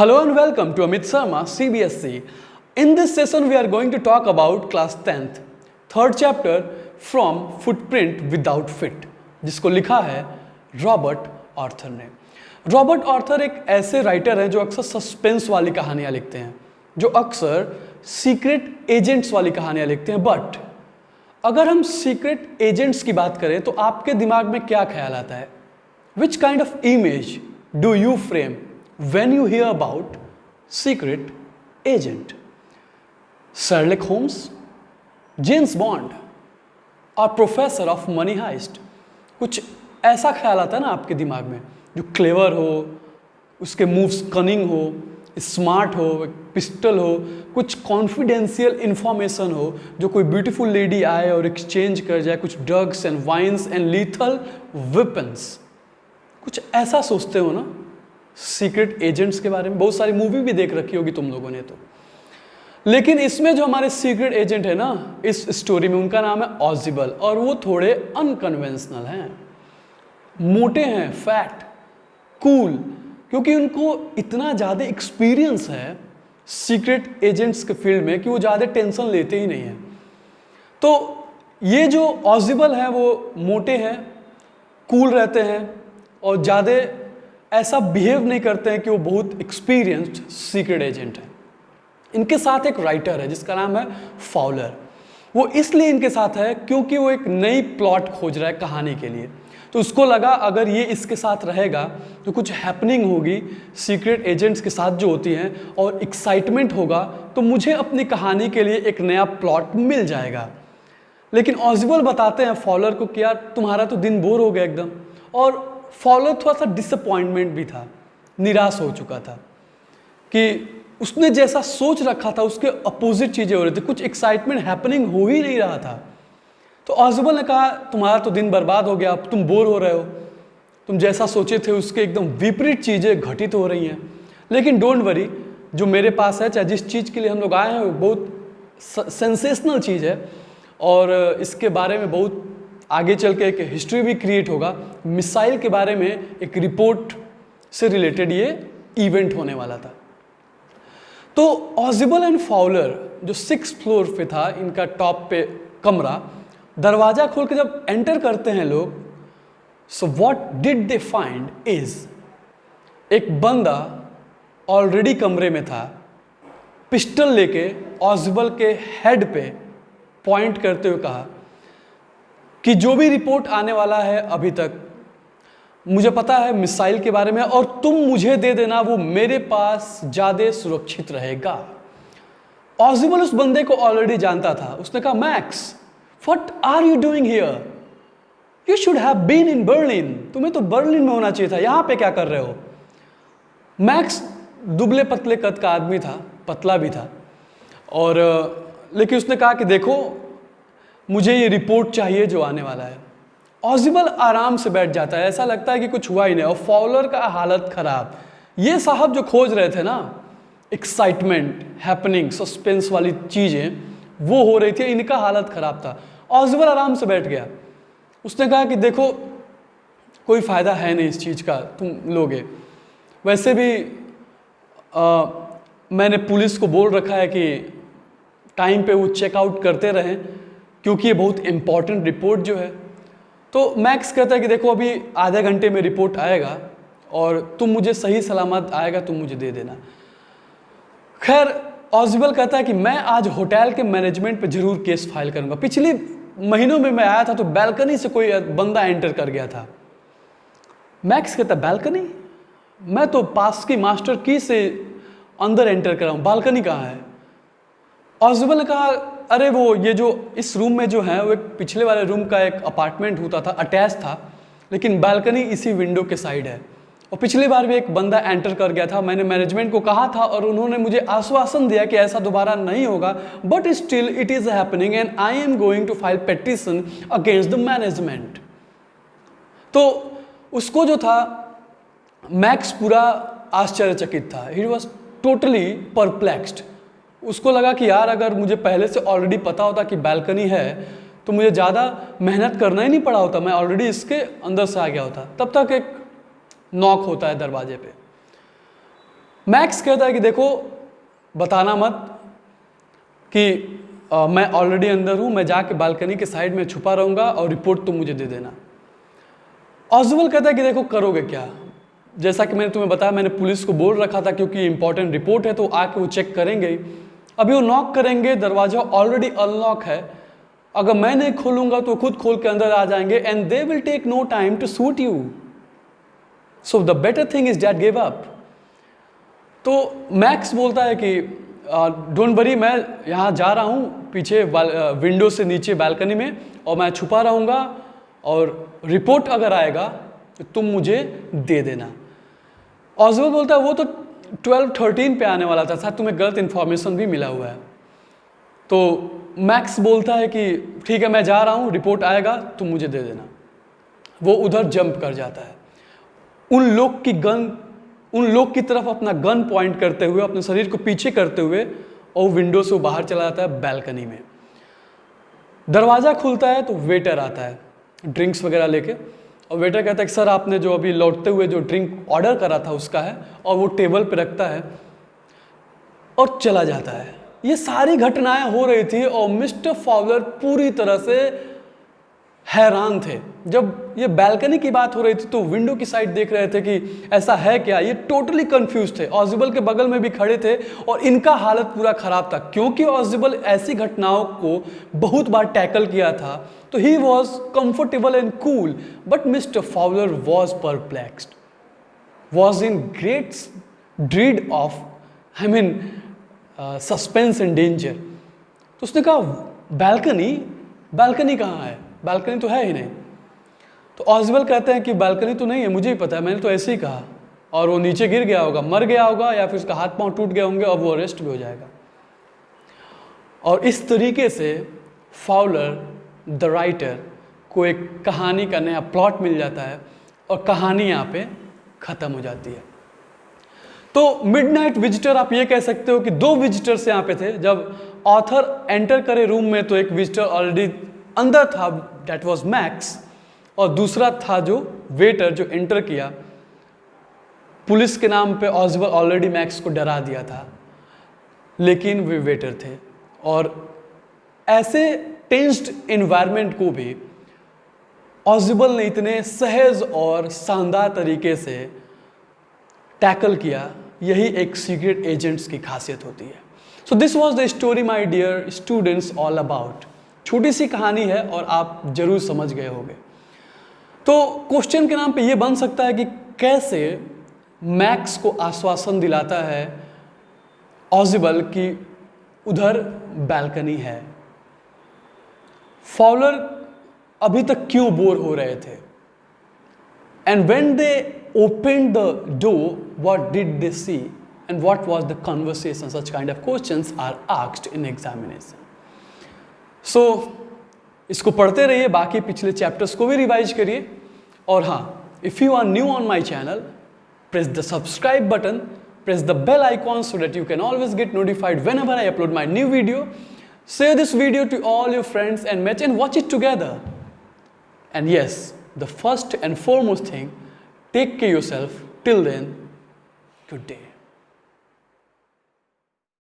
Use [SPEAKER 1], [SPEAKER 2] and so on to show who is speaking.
[SPEAKER 1] Hello and welcome to Amit Sharma, CBSE. In this session, we are going to talk about class 10th, third chapter from Footprint Without Fit, जिसको लिखा है Robert Arthur ने। Robert Arthur एक ऐसे writer हैं जो अक्सर suspense वाली कहानियाँ लिखते हैं, जो अक्सर सीक्रेट एजेंट्स वाली कहानियाँ लिखते हैं। बट अगर हम सीक्रेट एजेंट्स की बात करें तो आपके दिमाग में क्या ख्याल आता है? Which kind of image do you frame when you hear about secret agent? Sherlock Holmes, James Bond और प्रोफेसर ऑफ मनी हाइस्ट, कुछ ऐसा ख्याल आता है ना आपके दिमाग में, जो क्लेवर हो, उसके मूव्स कनिंग हो, स्मार्ट हो, पिस्टल हो, कुछ कॉन्फिडेंशियल इंफॉर्मेशन हो, जो कोई ब्यूटीफुल लेडी आए और एक्सचेंज कर जाए, कुछ drugs and wines and lethal weapons, कुछ ऐसा सोचते हो ना सीक्रेट एजेंट्स के बारे में। बहुत सारी मूवी भी देख रखी होगी तुम लोगों ने तो। लेकिन इसमें जो हमारे सीक्रेट एजेंट है ना इस स्टोरी में, उनका नाम है ऑजिबल, और वो थोड़े अनकन्वेंशनल हैं, मोटे हैं, फैट, कूल, क्योंकि उनको इतना ज़्यादा एक्सपीरियंस है सीक्रेट एजेंट्स के फील्ड में कि वो ज़्यादा टेंशन लेते ही नहीं हैं। तो ये जो ऑजिबल है वो मोटे हैं, कूल रहते हैं और ज़्यादा ऐसा बिहेव नहीं करते हैं कि वो बहुत एक्सपीरियंस्ड सीक्रेट एजेंट है। इनके साथ एक राइटर है जिसका नाम है फाउलर। वो इसलिए इनके साथ है क्योंकि वो एक नई प्लॉट खोज रहा है कहानी के लिए। तो उसको लगा अगर ये इसके साथ रहेगा तो कुछ हैपनिंग होगी सीक्रेट एजेंट्स के साथ जो होती हैं, और एक्साइटमेंट होगा, तो मुझे अपनी कहानी के लिए एक नया प्लॉट मिल जाएगा। लेकिन ऑजिबल बताते हैं फॉलर को कि यार तुम्हारा तो दिन बोर हो गया एकदम। और फॉलर थोड़ा सा डिसअपॉइंटमेंट भी था, निराश हो चुका था कि उसने जैसा सोच रखा था उसके अपोजिट चीज़ें हो रही थी, कुछ एक्साइटमेंट हैपनिंग हो ही नहीं रहा था। तो ऑजिबल ने कहा तुम्हारा तो दिन बर्बाद हो गया, अब तुम बोर हो रहे हो, तुम जैसा सोचे थे उसके एकदम विपरीत चीज़ें घटित हो रही हैं। लेकिन डोंट वरी, जो मेरे पास है, चाहे जिस चीज़ के लिए हम लोग आए हैं, वो बहुत सेंसेशनल चीज़ है और इसके बारे में बहुत आगे चल के एक हिस्ट्री भी क्रिएट होगा। मिसाइल के बारे में एक रिपोर्ट से रिलेटेड ये इवेंट होने वाला था। तो ऑजिबल एंड फाउलर जो 6th फ्लोर पे था, इनका टॉप पे कमरा, दरवाज़ा खोल के जब एंटर करते हैं लोग, so what did they find is एक बंदा ऑलरेडी कमरे में था, पिस्टल लेके ऑजिबल के हेड पे पॉइंट करते हुए कहा कि जो भी रिपोर्ट आने वाला है अभी तक, मुझे पता है मिसाइल के बारे में, और तुम मुझे दे देना, वो मेरे पास ज़्यादा सुरक्षित रहेगा। ऑजिबल उस बंदे को ऑलरेडी जानता था। उसने कहा Max, what are you doing here? You should have been in Berlin. तुम्हें तो बर्लिन में होना चाहिए था, यहाँ पे क्या कर रहे हो? मैक्स दुबले पतले कद का आदमी था, पतला भी था, और लेकिन उसने कहा कि देखो मुझे ये रिपोर्ट चाहिए जो आने वाला है। ऑजिबल आराम से बैठ जाता है, ऐसा लगता है कि कुछ हुआ ही नहीं, और फाउलर का हालत खराब। ये साहब जो खोज रहे थे ना, एक्साइटमेंट, हैपनिंग, सस्पेंस वाली चीज़ें वो हो रही थी, इनका हालत खराब था। ऑजिबल आराम से बैठ गया। उसने कहा कि देखो कोई फ़ायदा है नहीं इस चीज़ का, तुम लोगे। वैसे भी मैंने पुलिस को बोल रखा है कि टाइम पे वो चेकआउट करते रहें, क्योंकि ये बहुत इम्पॉर्टेंट रिपोर्ट जो है। तो मैक्स कहता है कि देखो अभी आधे घंटे में रिपोर्ट आएगा और तुम मुझे सही सलामत आएगा, तुम मुझे दे देना। खैर ऑजिबल कहता है कि मैं आज होटल के मैनेजमेंट पे जरूर केस फाइल करूंगा। पिछले महीनों में मैं आया था तो बैल्कनी से कोई बंदा एंटर कर गया था। मैक्स कहता है बैल्कनी? मैं तो पास की मास्टर की से अंदर एंटर कर रहा हूँ, बालकनी कहाँ है? ऑजिबल ने कहा अरे वो ये जो इस रूम में जो है वो एक पिछले वाले रूम का एक अपार्टमेंट होता था, अटैच था, लेकिन बालकनी इसी विंडो के साइड है, और पिछली बार भी एक बंदा एंटर कर गया था। मैंने मैनेजमेंट को कहा था और उन्होंने मुझे आश्वासन दिया कि ऐसा दोबारा नहीं होगा, but still it is happening and I am going to file petition against the management. तो उसको जो था, मैक्स पूरा आश्चर्यचकित था, ही वॉज टोटली परप्लेक्स्ड। उसको लगा कि यार अगर मुझे पहले से ऑलरेडी पता होता कि बालकनी है तो मुझे ज़्यादा मेहनत करना ही नहीं पड़ा होता, मैं ऑलरेडी इसके अंदर से आ गया होता। तब तक एक नॉक होता है दरवाजे पे। मैक्स कहता है कि देखो बताना मत कि मैं ऑलरेडी अंदर हूँ, मैं जाके बालकनी के साइड में छुपा रहूँगा और रिपोर्ट तुम मुझे दे देना। ऑज़वेल्ड कहता है कि देखो करोगे क्या, जैसा कि मैंने तुम्हें बताया, मैंने पुलिस को बोल रखा था क्योंकि इंपॉर्टेंट रिपोर्ट है तो आके वो चेक करेंगे ही। अभी वो नॉक करेंगे, दरवाज़ा ऑलरेडी अनलॉक है, अगर मैं नहीं खोलूँगा तो खुद खोल के अंदर आ जाएंगे and they will take no time to shoot you, so the better thing is that give up. तो मैक्स बोलता है कि डोंट वरी, मैं यहाँ जा रहा हूँ पीछे विंडो से नीचे बालकनी में और मैं छुपा रहूँगा और रिपोर्ट अगर आएगा तो तुम मुझे दे देना। ऑज़वेल्ड बोलता है वो तो 12-13 पे आने वाला था, शायद तुम्हें गलत इन्फॉर्मेशन भी मिला हुआ है। तो मैक्स बोलता है कि ठीक है मैं जा रहा हूँ, रिपोर्ट आएगा तुम मुझे दे देना। वो उधर जंप कर जाता है, उन लोग की तरफ अपना गन पॉइंट करते हुए, अपने शरीर को पीछे करते हुए, और विंडो से वो बाहर चला जाता है बालकनी में। दरवाज़ा खुलता है तो वेटर आता है ड्रिंक्स वगैरह लेके, और वेटर कहता है कि सर आपने जो अभी लौटते हुए जो ड्रिंक ऑर्डर करा था उसका है, और वो टेबल पे रखता है और चला जाता है। ये सारी घटनाएं हो रही थी और मिस्टर फाउलर पूरी तरह से हैरान थे। जब ये बालकनी की बात हो रही थी तो विंडो की साइड देख रहे थे कि ऐसा है क्या, ये टोटली कंफ्यूज थे। ऑज़वेल्ड के बगल में भी खड़े थे और इनका हालत पूरा खराब था क्योंकि ऑज़वेल्ड ऐसी घटनाओं को बहुत बार टैकल किया था, तो he was comfortable and cool, but mister Fowler was perplexed, was in great dread of suspense and danger. तो उसने कहा बालकनी कहाँ है, बालकनी तो है ही नहीं। तो ऑज़वेल्ड कहते हैं कि बालकनी तो नहीं है, मुझे ही पता है, मैंने तो ऐसे ही कहा, और वो नीचे गिर गया होगा, मर गया होगा, या फिर उसका हाथ पांव टूट गए होंगे और वो अरेस्ट भी हो जाएगा। और इस तरीके से फाउलर द राइटर को एक कहानी का नया प्लॉट मिल जाता है और कहानी यहाँ पे ख़त्म हो जाती है। तो मिडनाइट विजिटर आप ये कह सकते हो कि दो विजिटर्स यहाँ पे थे। जब ऑथर एंटर करे रूम में तो एक विजिटर ऑलरेडी अंदर था, दैट वाज मैक्स, और दूसरा था जो वेटर जो एंटर किया। पुलिस के नाम पे ऑज़वेल्ड ऑलरेडी मैक्स को डरा दिया था, लेकिन वे वेटर थे। और ऐसे टेंस्ड एनवायरनमेंट को भी ऑज़वेल्ड ने इतने सहज और शानदार तरीके से टैकल किया। यही एक सीक्रेट एजेंट्स की खासियत होती है। So this was the story my dear students all about. छोटी सी कहानी है और आप जरूर समझ गए होंगे। तो क्वेश्चन के नाम पे ये बन सकता है कि कैसे मैक्स को आश्वासन दिलाता है ऑज़वेल्ड कि उधर बालकनी है। फाउलर अभी तक क्यों बोर हो रहे थे, and when they opened the door, what did they see and what was the conversation? Such kind of questions are asked in examination. So इसको पढ़ते रहिए, बाकी पिछले चैप्टर्स को भी रिवाइज करिए। और हाँ, if you are new on my channel, press the subscribe button, press the bell icon so that you can always get notified whenever I upload my new video. Share this video to all your friends and match and watch it together. And yes, the first and foremost thing, take care yourself. Till then, good day.